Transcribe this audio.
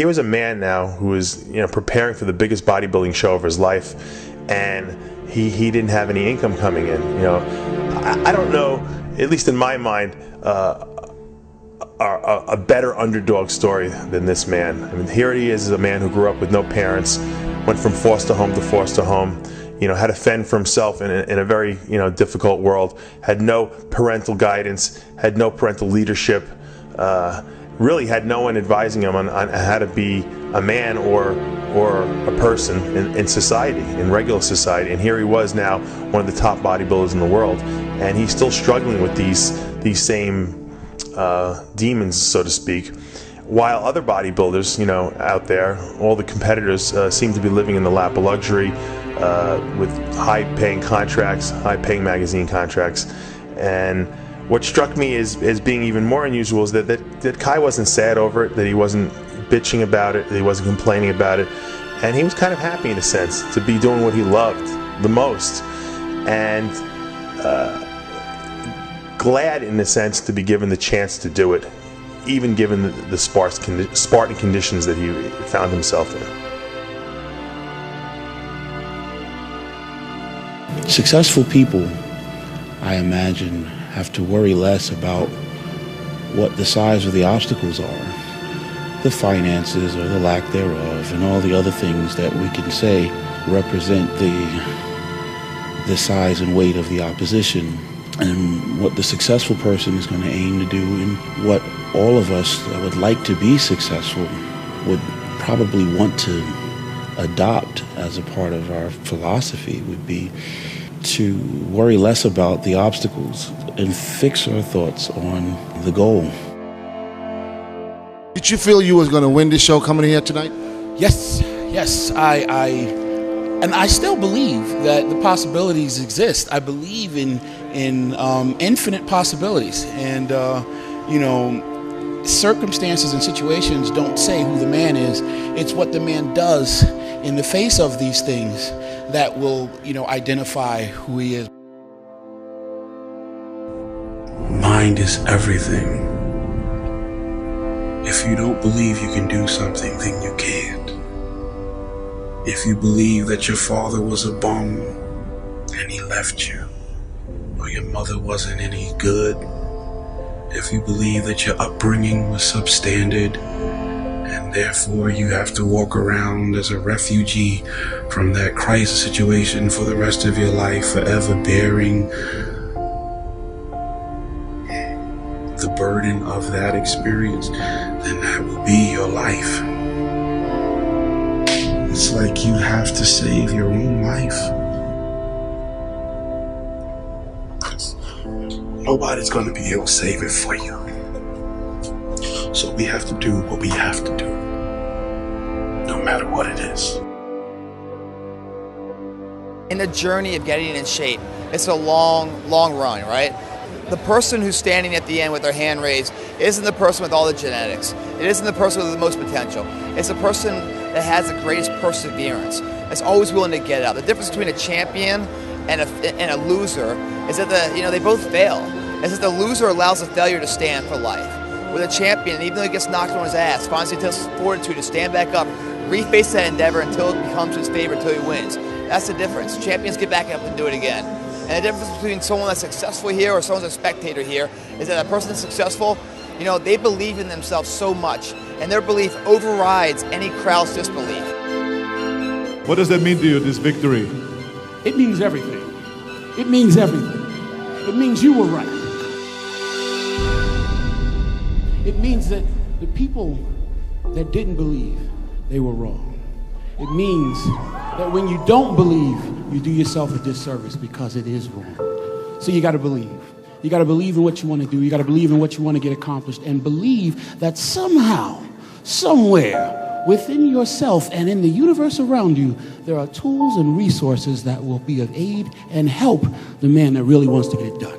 Here was a man now who was, preparing for the biggest bodybuilding show of his life, and he didn't have any income coming in. I don't know, at least in my mind, a better underdog story than this man. I mean, here he is, a man who grew up with no parents, went from foster home to foster home, had to fend for himself in a very, difficult world, had no parental guidance, had no parental leadership, really had no one advising him on how to be a man or a person in society, in regular society. And here he was now, one of the top bodybuilders in the world, and he's still struggling with these same demons, so to speak, while other bodybuilders, out there, all the competitors seem to be living in the lap of luxury, with high-paying contracts, high-paying magazine contracts. And what struck me as being even more unusual is that Kai wasn't sad over it, that he wasn't bitching about it, that he wasn't complaining about it, and he was kind of happy in a sense to be doing what he loved the most, and glad in a sense to be given the chance to do it, even given the Spartan conditions that he found himself in. Successful people, I imagine, have to worry less about what the size of the obstacles are, the finances or the lack thereof, and all the other things that we can say represent the size and weight of the opposition. And what the successful person is going to aim to do, and what all of us that would like to be successful would probably want to adopt as a part of our philosophy, would be to worry less about the obstacles and fix our thoughts on the goal. Did you feel you was going to win this show coming here tonight? Yes. And I still believe that the possibilities exist. I believe in infinite possibilities, and circumstances and situations don't say who the man is. It's what the man does in the face of these things that will, identify who he is. Mind is everything. If you don't believe you can do something, then you can't. If you believe that your father was a bum and he left you, or your mother wasn't any good, if you believe that your upbringing was substandard and therefore you have to walk around as a refugee from that crisis situation for the rest of your life, forever bearing the burden of that experience, then that will be your life. It's like you have to save your own life. Nobody's going to be able to save it for you. So we have to do what we have to do, no matter what it is. In the journey of getting in shape, it's a long run, right? The person who's standing at the end with their hand raised isn't the person with all the genetics. It isn't the person with the most potential. It's the person that has the greatest perseverance, that's always willing to get out. The difference between a champion and a loser is that they both fail. It's that the loser allows the failure to stand for life. With a champion, even though he gets knocked on his ass, finds the fortitude to stand back up, reface that endeavor until it becomes his favorite, until he wins. That's the difference. Champions get back up and do it again. And the difference between someone that's successful here or someone that's a spectator here is that a person that's successful, they believe in themselves so much, and their belief overrides any crowd's disbelief. What does that mean to you, this victory? It means everything. It means everything. It means you were right. It means that the people that didn't believe, they were wrong. It means that when you don't believe, you do yourself a disservice because it is wrong. So you got to believe. You got to believe in what you want to do. You got to believe in what you want to get accomplished, and believe that somehow, somewhere within yourself and in the universe around you, there are tools and resources that will be of aid and help the man that really wants to get it done.